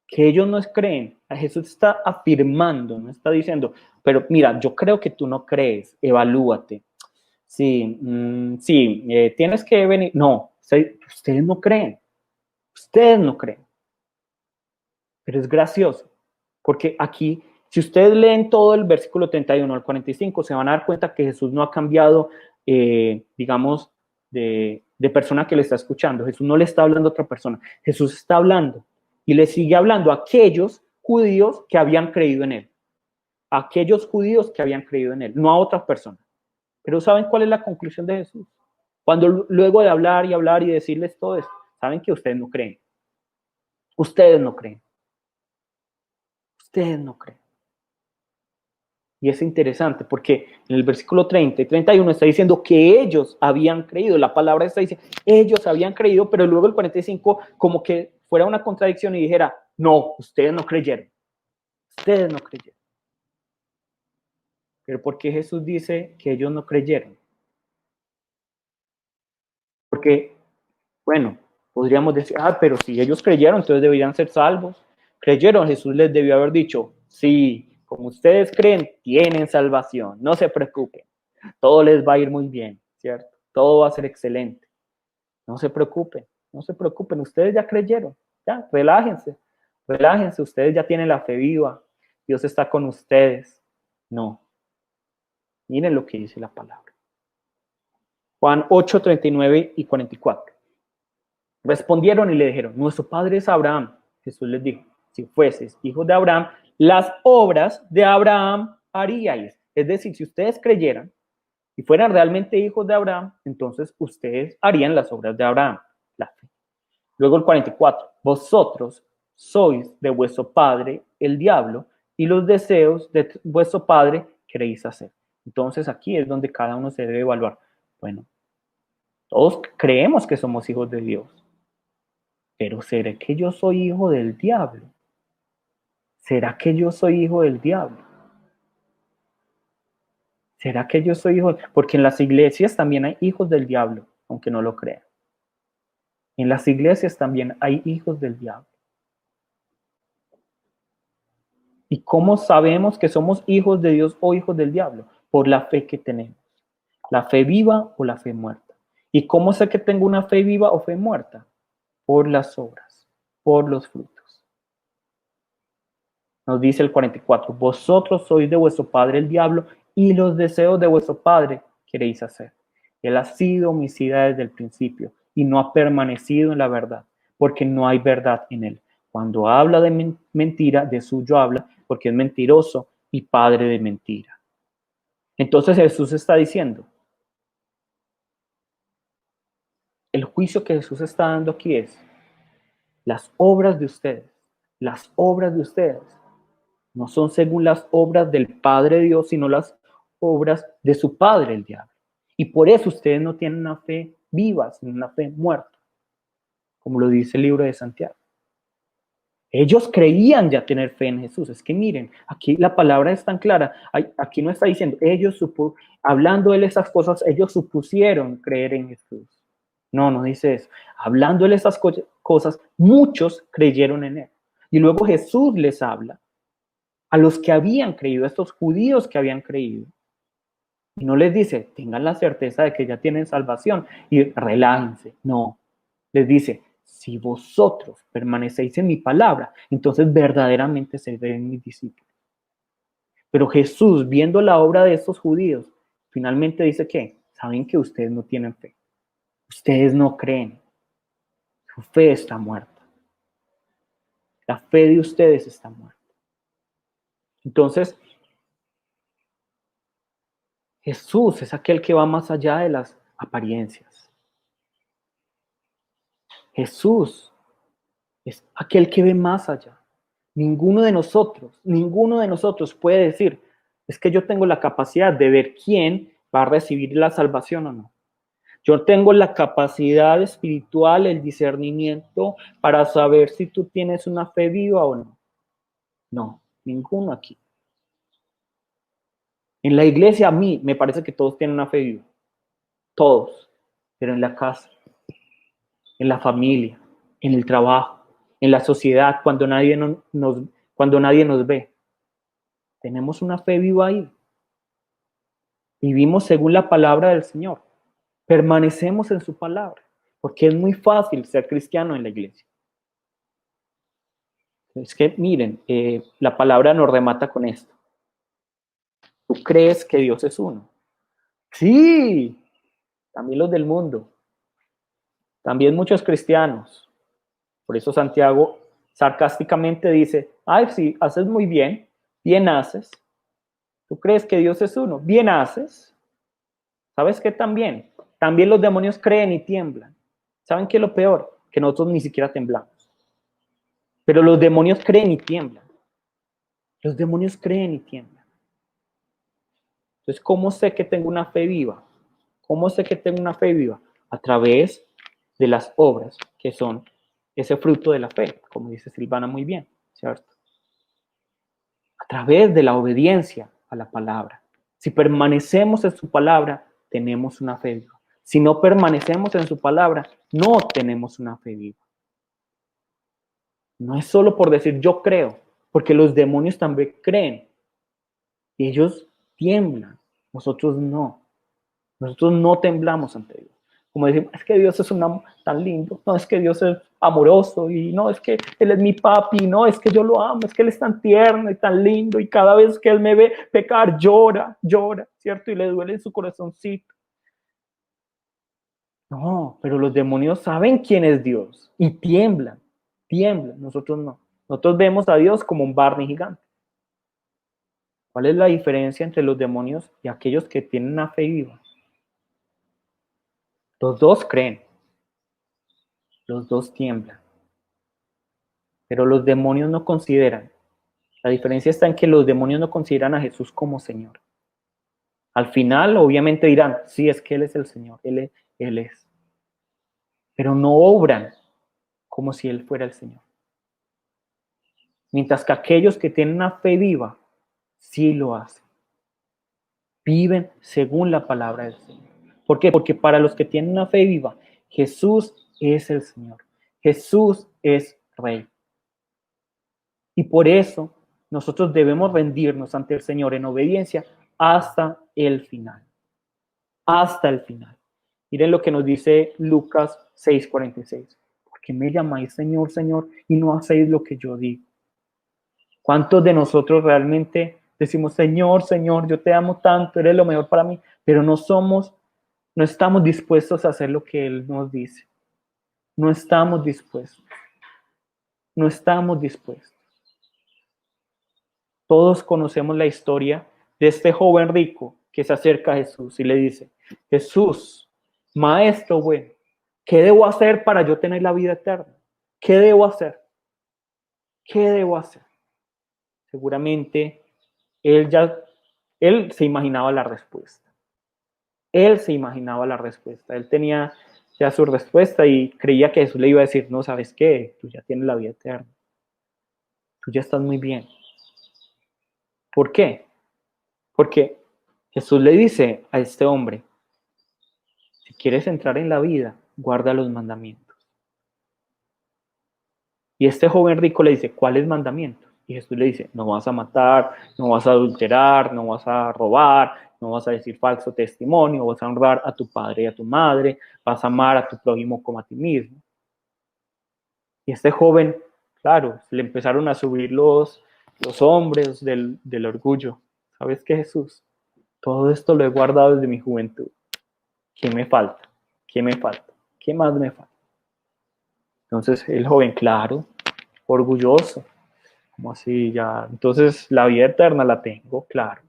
Que ellos no creen. Jesús está afirmando, no está diciendo, pero mira, yo creo que tú no crees, evalúate. Sí, tienes que venir. No, ustedes no creen. Ustedes no creen. Pero es gracioso, porque aquí, si ustedes leen todo el versículo 31 al 45, se van a dar cuenta que Jesús no ha cambiado, digamos, de persona que le está escuchando. Jesús no le está hablando a otra persona. Jesús está hablando y le sigue hablando a aquellos judíos que habían creído en él. A aquellos judíos que habían creído en él, no a otras personas. Pero ¿saben cuál es la conclusión de Jesús? Cuando luego de hablar y hablar y decirles todo esto, saben que ustedes no creen. Ustedes no creen. Ustedes no creen. Y es interesante porque en el versículo 30 y 31 está diciendo que ellos habían creído. La palabra está diciendo, ellos habían creído, pero luego el 45 como que fuera una contradicción y dijera, no, ustedes no creyeron. Ustedes no creyeron. Pero ¿por qué Jesús dice que ellos no creyeron? Porque, bueno, podríamos decir, pero si ellos creyeron, entonces deberían ser salvos. Creyeron, Jesús les debió haber dicho, sí, como ustedes creen, tienen salvación, no se preocupen, todo les va a ir muy bien, ¿cierto? Todo va a ser excelente, no se preocupen, no se preocupen, ustedes ya creyeron, ya, relájense, relájense, ustedes ya tienen la fe viva, Dios está con ustedes. No, miren lo que dice la palabra. Juan 8, 39 y 44. Respondieron y le dijeron, nuestro padre es Abraham. Jesús les dijo, si fueses hijos de Abraham, las obras de Abraham haríais. Es decir, si ustedes creyeran y fueran realmente hijos de Abraham, entonces ustedes harían las obras de Abraham, la fe. Luego el 44, vosotros sois de vuestro padre el diablo y los deseos de vuestro padre queréis hacer. Entonces aquí es donde cada uno se debe evaluar. Bueno, todos creemos que somos hijos de Dios, pero ¿será que yo soy hijo del diablo? ¿Será que yo soy hijo del diablo? ¿Será que yo soy hijo? Porque en las iglesias también hay hijos del diablo, aunque no lo crean. En las iglesias también hay hijos del diablo. ¿Y cómo sabemos que somos hijos de Dios o hijos del diablo? Por la fe que tenemos. La fe viva o la fe muerta. ¿Y cómo sé que tengo una fe viva o fe muerta? Por las obras, por los frutos. Nos dice el 44, vosotros sois de vuestro padre el diablo y los deseos de vuestro padre queréis hacer. Él ha sido homicida desde el principio y no ha permanecido en la verdad, porque no hay verdad en él. Cuando habla de mentira, de suyo habla, porque es mentiroso y padre de mentira. Entonces Jesús está diciendo, el juicio que Jesús está dando aquí es, las obras de ustedes no son según las obras del Padre Dios, sino las obras de su padre, el diablo. Y por eso ustedes no tienen una fe viva, sino una fe muerta, como lo dice el libro de Santiago. Ellos creían ya tener fe en Jesús. Es que miren, aquí la palabra es tan clara. Aquí no está diciendo, hablando de esas cosas, ellos supusieron creer en Jesús. No, no dice eso. Hablando de esas cosas, muchos creyeron en él. Y luego Jesús les habla a los que habían creído, a estos judíos que habían creído. Y no les dice, tengan la certeza de que ya tienen salvación y relájense. No, les dice, si vosotros permanecéis en mi palabra, entonces verdaderamente seréis mis discípulos. Pero Jesús, viendo la obra de estos judíos, finalmente dice que, saben que ustedes no tienen fe. Ustedes no creen. Su fe está muerta. La fe de ustedes está muerta. Entonces, Jesús es aquel que va más allá de las apariencias. Jesús es aquel que ve más allá. Ninguno de nosotros puede decir, es que yo tengo la capacidad de ver quién va a recibir la salvación o no. Yo tengo la capacidad espiritual, el discernimiento para saber si tú tienes una fe viva o no. No, ninguno aquí. En la iglesia a mí me parece que todos tienen una fe viva. Todos. Pero en la casa, en la familia, en el trabajo, en la sociedad, cuando nadie nos ve, tenemos una fe viva ahí. Vivimos según la palabra del Señor. Permanecemos en su palabra, porque es muy fácil ser cristiano en la iglesia. Es que miren, la palabra nos remata con esto. ¿Tú crees que Dios es uno? Sí, también los del mundo, también muchos cristianos. Por eso Santiago sarcásticamente dice, ay, sí, haces muy bien, bien haces. ¿Tú crees que Dios es uno? Bien haces. ¿Sabes qué también? También los demonios creen y tiemblan. ¿Saben qué es lo peor? Que nosotros ni siquiera temblamos. Pero los demonios creen y tiemblan. Los demonios creen y tiemblan. Entonces, ¿cómo sé que tengo una fe viva? ¿Cómo sé que tengo una fe viva? A través de las obras que son ese fruto de la fe, como dice Silvana muy bien, ¿cierto? A través de la obediencia a la palabra. Si permanecemos en su palabra, tenemos una fe viva. Si no permanecemos en su palabra, no tenemos una fe viva. No es solo por decir yo creo, porque los demonios también creen. Y ellos tiemblan, nosotros no. Nosotros no temblamos ante Dios. Como decimos, es que Dios es tan lindo, no, es que Dios es amoroso, y no, es que Él es mi papi, no, es que yo lo amo, es que Él es tan tierno y tan lindo, y cada vez que Él me ve pecar, llora, ¿cierto? Y le duele en su corazoncito. No, pero los demonios saben quién es Dios y tiemblan, nosotros no. Nosotros vemos a Dios como un Barney gigante. ¿Cuál es la diferencia entre los demonios y aquellos que tienen una fe viva? Los dos creen, los dos tiemblan, pero los demonios no consideran. La diferencia está en que los demonios no consideran a Jesús como Señor. Al final, obviamente dirán, sí, es que Él es el Señor, Él es. Pero no obran como si Él fuera el Señor. Mientras que aquellos que tienen una fe viva, sí lo hacen. Viven según la palabra del Señor. ¿Por qué? Porque para los que tienen una fe viva, Jesús es el Señor. Jesús es Rey. Y por eso nosotros debemos rendirnos ante el Señor en obediencia hasta el final. Hasta el final. Miren lo que nos dice Lucas 6:46. ¿Por qué me llamáis Señor, Señor, y no hacéis lo que yo digo? ¿Cuántos de nosotros realmente decimos, Señor, Señor, yo te amo tanto, eres lo mejor para mí, pero no estamos dispuestos a hacer lo que Él nos dice? No estamos dispuestos. No estamos dispuestos. Todos conocemos la historia de este joven rico que se acerca a Jesús y le dice, Jesús, maestro bueno, ¿qué debo hacer para yo tener la vida eterna? ¿Qué debo hacer? ¿Qué debo hacer? Seguramente él se imaginaba la respuesta. Él se imaginaba la respuesta. Él tenía ya su respuesta y creía que Jesús le iba a decir, no, ¿sabes qué? Tú ya tienes la vida eterna. Tú ya estás muy bien. ¿Por qué? Porque Jesús le dice a este hombre, si quieres entrar en la vida, guarda los mandamientos. Y este joven rico le dice, ¿cuáles mandamientos? Y Jesús le dice, no vas a matar, no vas a adulterar, no vas a robar, no vas a decir falso testimonio, vas a honrar a tu padre y a tu madre, vas a amar a tu prójimo como a ti mismo. Y este joven, claro, le empezaron a subir los hombres del orgullo. ¿Sabes qué, Jesús? Todo esto lo he guardado desde mi juventud. ¿Qué me falta? ¿Qué me falta? ¿Qué más me falta? Entonces el joven, claro, orgulloso, como así ya, entonces la vida eterna la tengo, claro.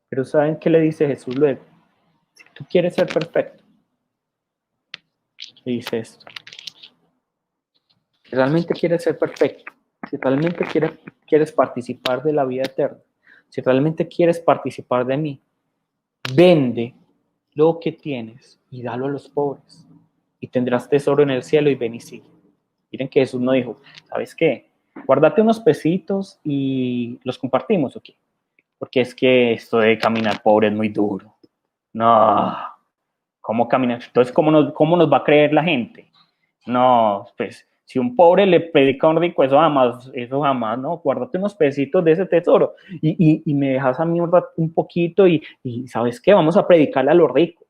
Pero ¿saben qué le dice Jesús luego? Si tú quieres ser perfecto, le dice esto. Si realmente quieres ser perfecto, si realmente quieres participar de la vida eterna, si realmente quieres participar de mí, vende lo que tienes y dalo a los pobres y tendrás tesoro en el cielo y ven y sigue. Miren que Jesús no dijo, ¿sabes qué? Guárdate unos pesitos y los compartimos, ¿o qué? Porque es que esto de caminar pobre es muy duro. No, ¿cómo caminar? Entonces, ¿cómo nos va a creer la gente? No, pues, si un pobre le predica a un rico, eso jamás, ¿no? Guárdate unos pesitos de ese tesoro y me dejas a mí un poquito y ¿sabes qué? Vamos a predicarle a los ricos.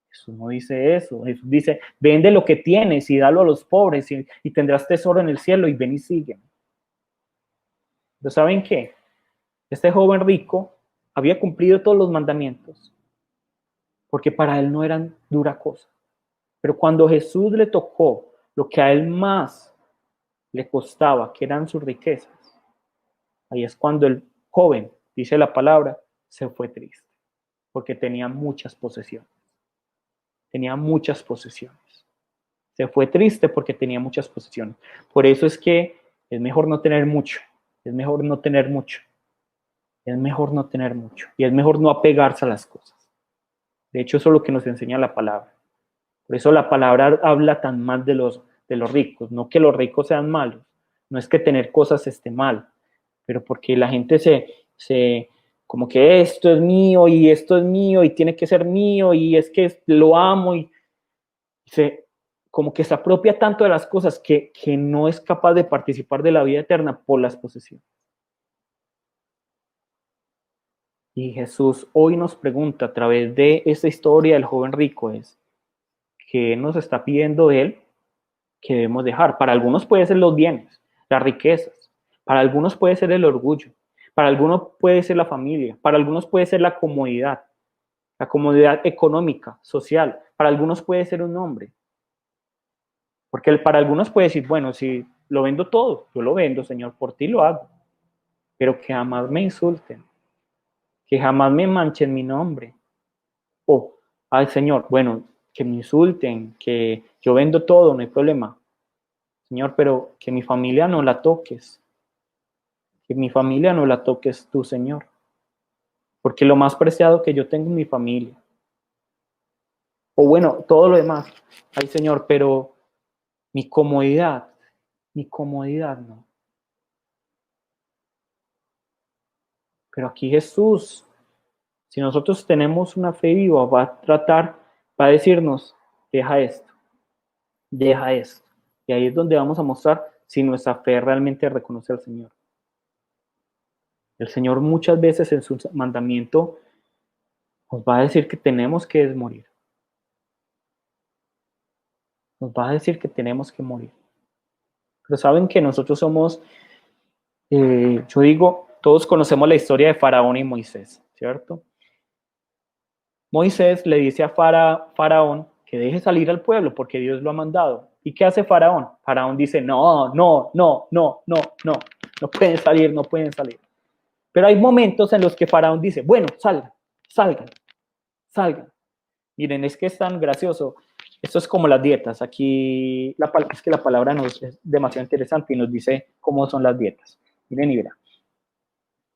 Jesús no dice eso. Jesús dice, vende lo que tienes y dalo a los pobres y tendrás tesoro en el cielo y ven y sigue. ¿Pero saben qué? Este joven rico había cumplido todos los mandamientos porque para él no eran dura cosa. Pero cuando Jesús le tocó lo que a él más le costaba, que eran sus riquezas, ahí es cuando el joven, dice la palabra, se fue triste porque tenía muchas posesiones. Tenía muchas posesiones. Se fue triste porque tenía muchas posesiones. Por eso es que es mejor no tener mucho. Es mejor no tener mucho. Es mejor no tener mucho. Y es mejor no apegarse a las cosas. De hecho, eso es lo que nos enseña la palabra. Por eso la palabra habla tan mal de los ricos. No que los ricos sean malos. No es que tener cosas esté mal. Pero porque la gente se como que esto es mío y esto es mío y tiene que ser mío y es que lo amo y como que se apropia tanto de las cosas que no es capaz de participar de la vida eterna por las posesiones. Y Jesús hoy nos pregunta a través de esta historia del joven rico es, ¿qué nos está pidiendo Él que debemos dejar? Para algunos puede ser los bienes, las riquezas, para algunos puede ser el orgullo, para algunos puede ser la familia, para algunos puede ser la comodidad económica, social, para algunos puede ser un nombre, porque para algunos puede decir, bueno, si lo vendo todo, yo lo vendo, Señor, por ti lo hago, pero que jamás me insulten, que jamás me manchen mi nombre. O, ay, Señor, bueno, que me insulten, que yo vendo todo, no hay problema. Señor, pero que mi familia no la toques, que mi familia no la toques tú, Señor, porque lo más preciado que yo tengo es mi familia. O bueno, todo lo demás, ay, Señor, pero mi comodidad no. Pero aquí Jesús, si nosotros tenemos una fe viva, va a decirnos, deja esto. Y ahí es donde vamos a mostrar si nuestra fe realmente reconoce al Señor. El Señor muchas veces en su mandamiento nos va a decir que tenemos que morir. Nos va a decir que tenemos que morir. Pero saben que nosotros somos, yo digo, todos conocemos la historia de Faraón y Moisés, ¿cierto? Moisés le dice a Faraón que deje salir al pueblo porque Dios lo ha mandado. ¿Y qué hace Faraón? Faraón dice, no, no, no, no, no, no, no pueden salir, no pueden salir. Pero hay momentos en los que Faraón dice, bueno, salgan, salgan, salgan. Miren, es que es tan gracioso. Esto es como las dietas. Aquí es que la palabra nos es demasiado interesante y nos dice cómo son las dietas. Miren y verán.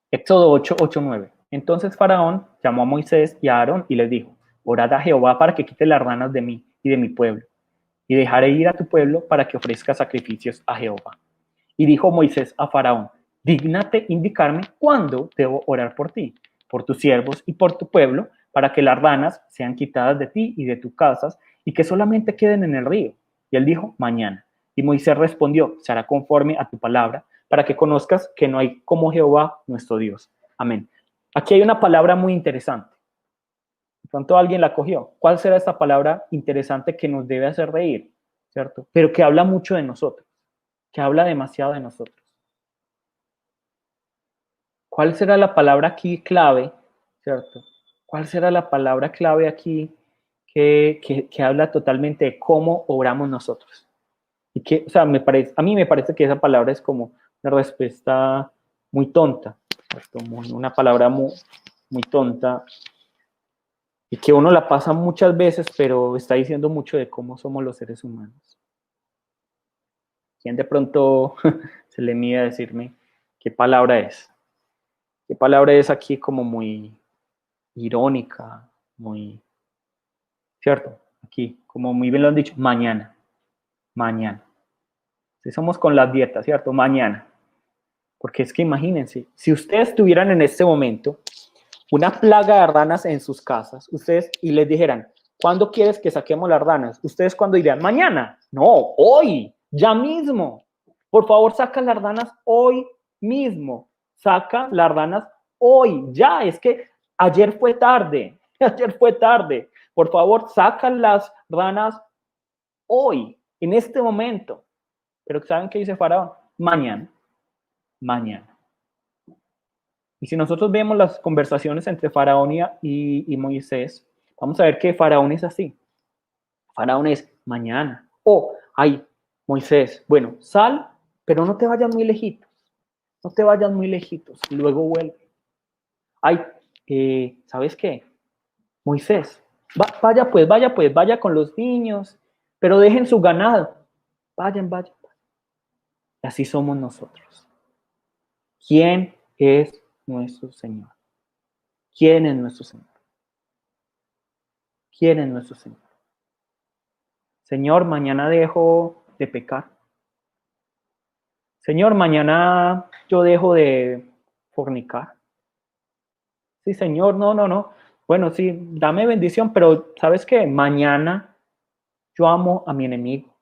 Éxodo 8:8-9. Entonces Faraón llamó a Moisés y a Aarón y les dijo, orad a Jehová para que quite las ranas de mí y de mi pueblo, y dejaré ir a tu pueblo para que ofrezca sacrificios a Jehová. Y dijo Moisés a Faraón, dígnate indicarme cuándo debo orar por ti, por tus siervos y por tu pueblo, para que las ranas sean quitadas de ti y de tus casas, y que solamente queden en el río. Y él dijo, mañana. Y Moisés respondió, se hará conforme a tu palabra, para que conozcas que no hay como Jehová nuestro Dios. Amén. Aquí hay una palabra muy interesante. De pronto alguien la cogió. ¿Cuál será esta palabra interesante que nos debe hacer reír? ¿Cierto? Pero que habla mucho de nosotros, que habla demasiado de nosotros. ¿Cuál será la palabra aquí clave? ¿Cierto? ¿Cuál será la palabra clave aquí que habla totalmente de cómo obramos nosotros? Y que, o sea, a mí me parece que esa palabra es como una respuesta muy tonta, como una palabra muy tonta y que uno la pasa muchas veces, pero está diciendo mucho de cómo somos los seres humanos. ¿Quién de pronto se le mide a decirme qué palabra es? ¿Qué palabra es aquí como muy irónica, muy, cierto? Aquí, como muy bien lo han dicho, mañana, mañana. Si somos con las dietas, ¿cierto? Mañana. Porque es que imagínense, si ustedes tuvieran en este momento una plaga de ranas en sus casas, ustedes y les dijeran, ¿cuándo quieres que saquemos las ranas? ¿Ustedes cuándo dirían? Mañana. No, hoy, ya mismo. Por favor, saca las ranas hoy mismo. Saca las ranas hoy, ya. Es que ayer fue tarde. Ayer fue tarde. Por favor, saca las ranas hoy, en este momento. Pero ¿saben qué dice Faraón? Mañana. Mañana. Y si nosotros vemos las conversaciones entre Faraón y Moisés, vamos a ver que Faraón es así. Faraón es mañana. O, ay, Moisés, bueno, sal, pero no te vayas muy lejitos. No te vayas muy lejitos. Luego vuelve. Ay, ¿sabes qué? Moisés, vaya con los niños, pero dejen su ganado. Vayan, vayan. Y así somos nosotros. ¿Quién es nuestro Señor? ¿Quién es nuestro Señor? ¿Quién es nuestro Señor? Señor, mañana dejo de pecar. Señor, mañana yo dejo de fornicar. Sí, Señor, no, no, no. Bueno, sí, dame bendición, pero ¿sabes qué? Mañana yo amo a mi enemigo,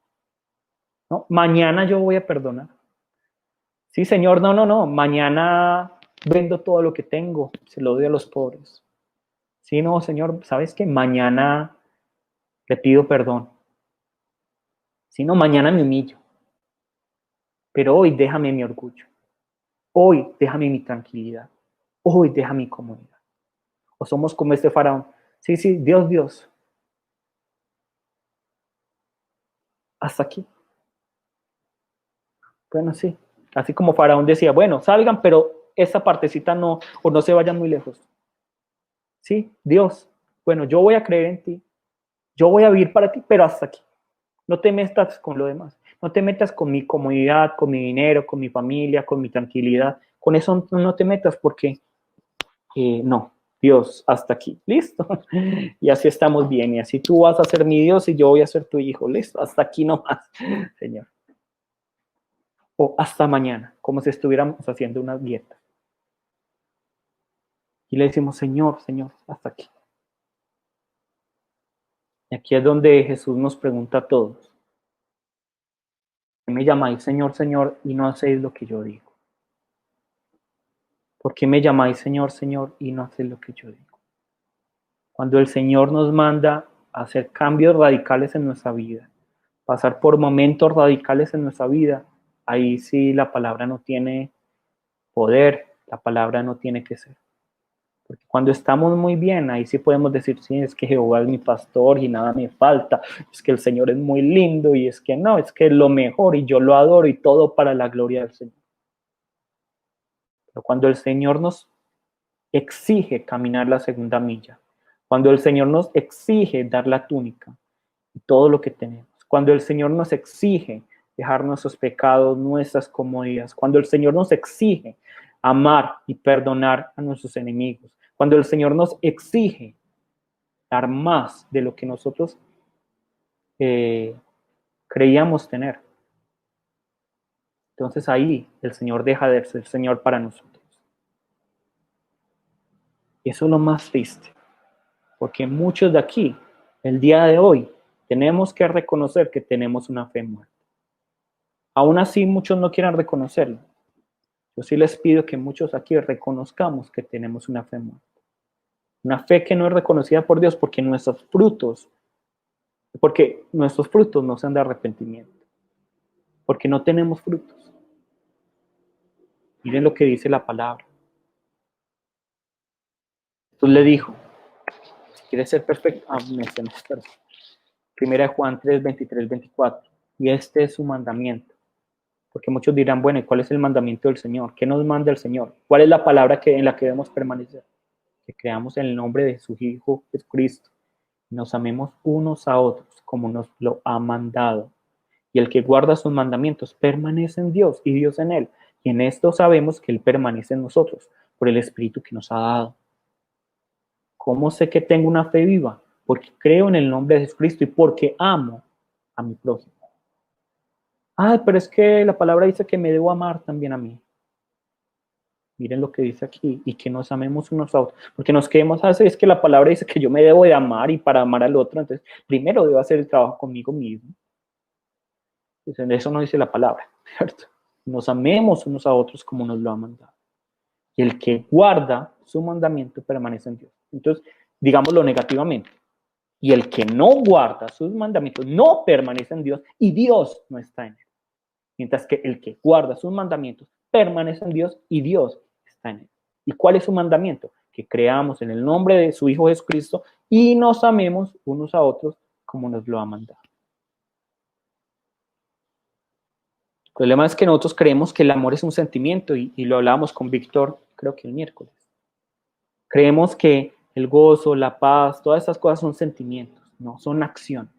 ¿no? Mañana yo voy a perdonar. Sí, Señor, no, no, no. Mañana vendo todo lo que tengo, se lo doy a los pobres. Sí, no, Señor, ¿sabes qué? Mañana le pido perdón. Sí, no, mañana me humillo. Pero hoy déjame mi orgullo. Hoy déjame mi tranquilidad. Hoy déjame mi comodidad. O somos como este faraón. Sí, sí, Dios, Dios. Hasta aquí. Bueno, sí. Así como faraón decía, bueno, salgan, pero esa partecita no, o no se vayan muy lejos. Sí, Dios. Bueno, yo voy a creer en ti. Yo voy a vivir para ti, pero hasta aquí. No te metas con lo demás. No te metas con mi comodidad, con mi dinero, con mi familia, con mi tranquilidad. Con eso no te metas porque no, Dios, hasta aquí. Listo. Y así estamos bien. Y así tú vas a ser mi Dios y yo voy a ser tu hijo. Listo. Hasta aquí nomás, Señor. O hasta mañana, como si estuviéramos haciendo una dieta. Y le decimos, Señor, Señor, hasta aquí. Y aquí es donde Jesús nos pregunta a todos. ¿Por qué me llamáis Señor, Señor y no hacéis lo que yo digo? ¿Por qué me llamáis Señor, Señor y no hacéis lo que yo digo? Cuando el Señor nos manda a hacer cambios radicales en nuestra vida, pasar por momentos radicales en nuestra vida, ahí sí la palabra no tiene poder, la palabra no tiene que ser. Porque cuando estamos muy bien, ahí sí podemos decir, sí, es que Jehová es mi pastor y nada me falta, es que el Señor es muy lindo y es que no, es que es lo mejor y yo lo adoro y todo para la gloria del Señor. Pero cuando el Señor nos exige caminar la segunda milla, cuando el Señor nos exige dar la túnica y todo lo que tenemos, cuando el Señor nos exige dejar nuestros pecados, nuestras comodidades, cuando el Señor nos exige amar y perdonar a nuestros enemigos, cuando el Señor nos exige dar más de lo que nosotros eh, creíamos tener, entonces ahí el Señor deja de ser Señor para nosotros. Y eso es lo más triste, porque muchos de aquí, el día de hoy, tenemos que reconocer que tenemos una fe muerta. Aún así, muchos no quieran reconocerlo. Yo sí les pido que muchos aquí reconozcamos que tenemos una fe muerta. Una fe que no es reconocida por Dios porque nuestros frutos no sean de arrepentimiento. Porque no tenemos frutos. Miren lo que dice la palabra. Entonces le dijo, si quieres ser perfecto, Primera de Juan 3, 23, 24. Y este es su mandamiento. Porque muchos dirán, bueno, ¿y cuál es el mandamiento del Señor? ¿Qué nos manda el Señor? ¿Cuál es la palabra en la que debemos permanecer? Que creamos en el nombre de su Hijo Jesucristo. Nos amemos unos a otros como nos lo ha mandado. Y el que guarda sus mandamientos permanece en Dios y Dios en él. Y en esto sabemos que Él permanece en nosotros por el Espíritu que nos ha dado. ¿Cómo sé que tengo una fe viva? Porque creo en el nombre de Jesucristo y porque amo a mi prójimo. Ay, pero es que la palabra dice que me debo amar también a mí. Miren lo que dice aquí, y que nos amemos unos a otros, porque nos quedemos así, es que la palabra dice que yo me debo de amar y para amar al otro, entonces primero debo hacer el trabajo conmigo mismo. Entonces, eso no dice la palabra, ¿cierto? Nos amemos unos a otros como nos lo ha mandado. Y el que guarda su mandamiento permanece en Dios. Entonces, digámoslo negativamente. Y el que no guarda sus mandamientos no permanece en Dios y Dios no está en él. Mientras que el que guarda sus mandamientos permanece en Dios y Dios está en él. ¿Y cuál es su mandamiento? Que creamos en el nombre de su Hijo Jesucristo y nos amemos unos a otros como nos lo ha mandado. El problema es que nosotros creemos que el amor es un sentimiento y lo hablábamos con Víctor, creo que el miércoles. Creemos que el gozo, la paz, todas estas cosas son sentimientos, no, son acciones,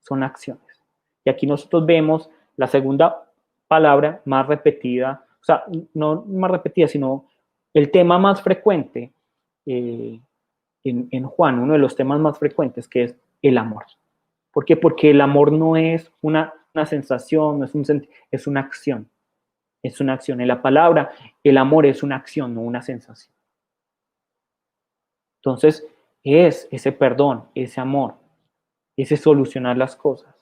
son acciones. Y aquí nosotros vemos la segunda palabra más repetida, o sea, no más repetida, sino el tema más frecuente en Juan, uno de los temas más frecuentes, que es el amor. ¿Por qué? Porque el amor no es una sensación, no es es una acción. Es una acción. En la palabra, el amor es una acción, no una sensación. Entonces, es ese perdón, ese amor, ese solucionar las cosas.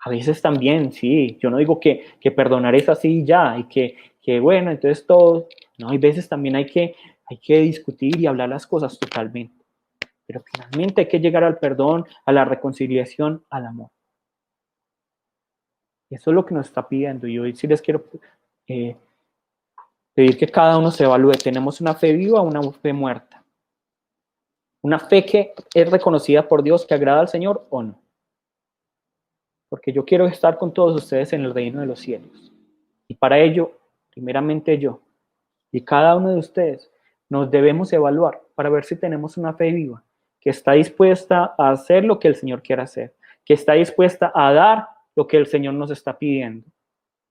A veces también, sí, yo no digo que perdonar es así y ya, y que bueno, entonces todo, no, hay veces también hay que discutir y hablar las cosas totalmente, pero finalmente hay que llegar al perdón, a la reconciliación, al amor. Eso es lo que nos está pidiendo, y hoy sí les quiero pedir que cada uno se evalúe, ¿tenemos una fe viva o una fe muerta? ¿Una fe que es reconocida por Dios, que agrada al Señor o no? Porque yo quiero estar con todos ustedes en el reino de los cielos. Y para ello, primeramente yo y cada uno de ustedes nos debemos evaluar para ver si tenemos una fe viva, que está dispuesta a hacer lo que el Señor quiere hacer, que está dispuesta a dar lo que el Señor nos está pidiendo,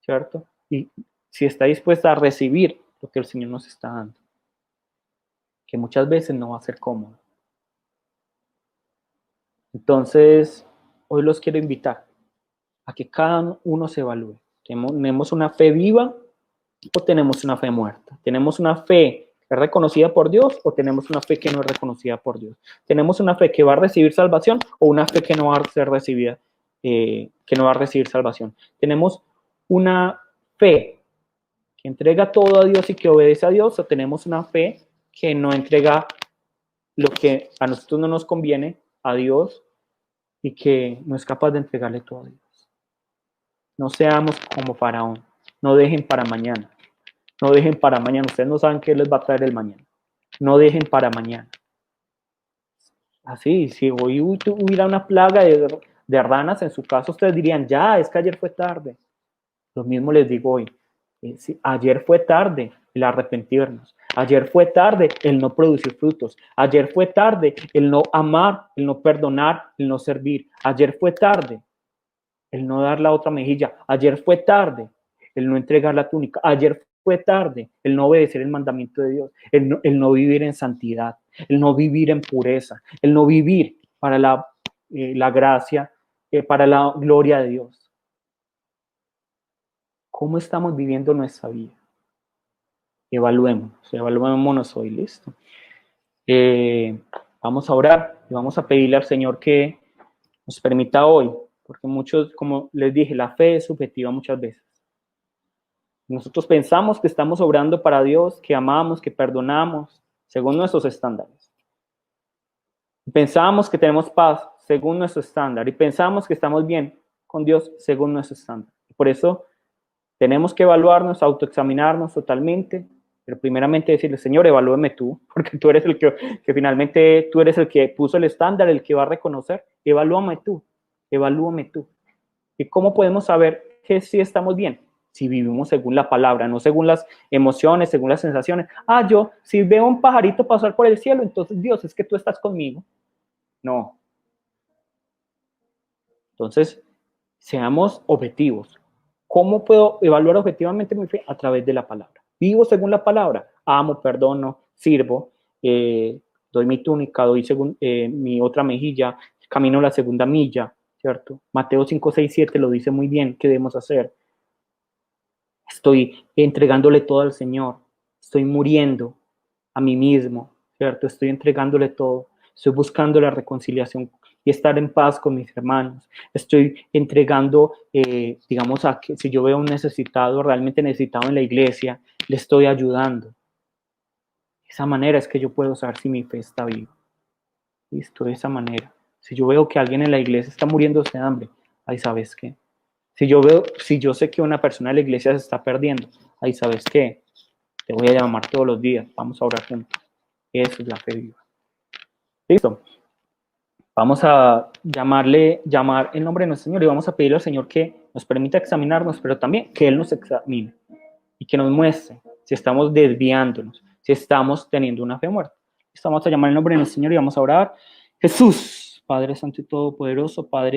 ¿cierto? Y si está dispuesta a recibir lo que el Señor nos está dando, que muchas veces no va a ser cómodo. Entonces, hoy los quiero invitar a que cada uno se evalúe. ¿Tenemos una fe viva o tenemos una fe muerta? ¿Tenemos una fe que es reconocida por Dios o tenemos una fe que no es reconocida por Dios? ¿Tenemos una fe que va a recibir salvación o una fe que no va a ser recibida, que no va a recibir salvación? ¿Tenemos una fe que entrega todo a Dios y que obedece a Dios o tenemos una fe que no entrega lo que a nosotros no nos conviene a Dios y que no es capaz de entregarle todo a Dios? No seamos como Faraón, no dejen para mañana. No dejen para mañana. Ustedes no saben qué les va a traer el mañana. No dejen para mañana. Así, si hoy hubiera una plaga de ranas en su casa, ustedes dirían, ya, es que ayer fue tarde. Lo mismo les digo hoy. Sí, ayer fue tarde el arrepentirnos. Ayer fue tarde el no producir frutos. Ayer fue tarde el no amar, el no perdonar, el no servir. Ayer fue tarde el no dar la otra mejilla. Ayer fue tarde el no entregar la túnica. Ayer fue tarde el no obedecer el mandamiento de Dios, el no vivir en santidad, el no vivir en pureza, el no vivir para la gracia, para la gloria de Dios. ¿Cómo estamos viviendo nuestra vida? Evaluémonos hoy, listo. Vamos a orar y vamos a pedirle al Señor que nos permita hoy, porque muchos, como les dije, la fe es subjetiva muchas veces. Nosotros pensamos que estamos obrando para Dios, que amamos, que perdonamos, según nuestros estándares. Pensamos que tenemos paz según nuestro estándar y pensamos que estamos bien con Dios según nuestro estándar. Por eso tenemos que evaluarnos, autoexaminarnos totalmente, pero primeramente decirle, Señor, evalúeme tú, porque tú eres el que finalmente, tú eres el que puso el estándar, el que va a reconocer. Evalúame tú. ¿Y cómo podemos saber que sí estamos bien? Si vivimos según la palabra, no según las emociones, según las sensaciones. Yo, si veo un pajarito pasar por el cielo, entonces Dios, es que tú estás conmigo. No. Entonces, seamos objetivos. ¿Cómo puedo evaluar objetivamente mi fe? A través de la palabra. Vivo según la palabra. Amo, perdono, sirvo, doy mi túnica, doy según, mi otra mejilla, camino la segunda milla, ¿cierto? Mateo 5, 6, 7 lo dice muy bien. ¿Qué debemos hacer? Estoy entregándole todo al Señor. Estoy muriendo a mí mismo, ¿cierto? Estoy entregándole todo. Estoy buscando la reconciliación y estar en paz con mis hermanos. Estoy entregando, digamos, a que si yo veo un necesitado, realmente necesitado en la iglesia, le estoy ayudando. De esa manera es que yo puedo saber si mi fe está viva. Listo, de esa manera. Si yo veo que alguien en la iglesia está muriéndose de hambre, ahí sabes qué. Si yo sé que una persona de la iglesia se está perdiendo, ahí sabes qué. Te voy a llamar todos los días, vamos a orar juntos. Eso es la fe viva. Listo. Vamos a llamar el nombre de nuestro Señor y vamos a pedirle al Señor que nos permita examinarnos, pero también que Él nos examine y que nos muestre si estamos desviándonos, si estamos teniendo una fe muerta. Vamos a llamar el nombre de nuestro Señor y vamos a orar. Jesús, Padre Santo y Todopoderoso, Padre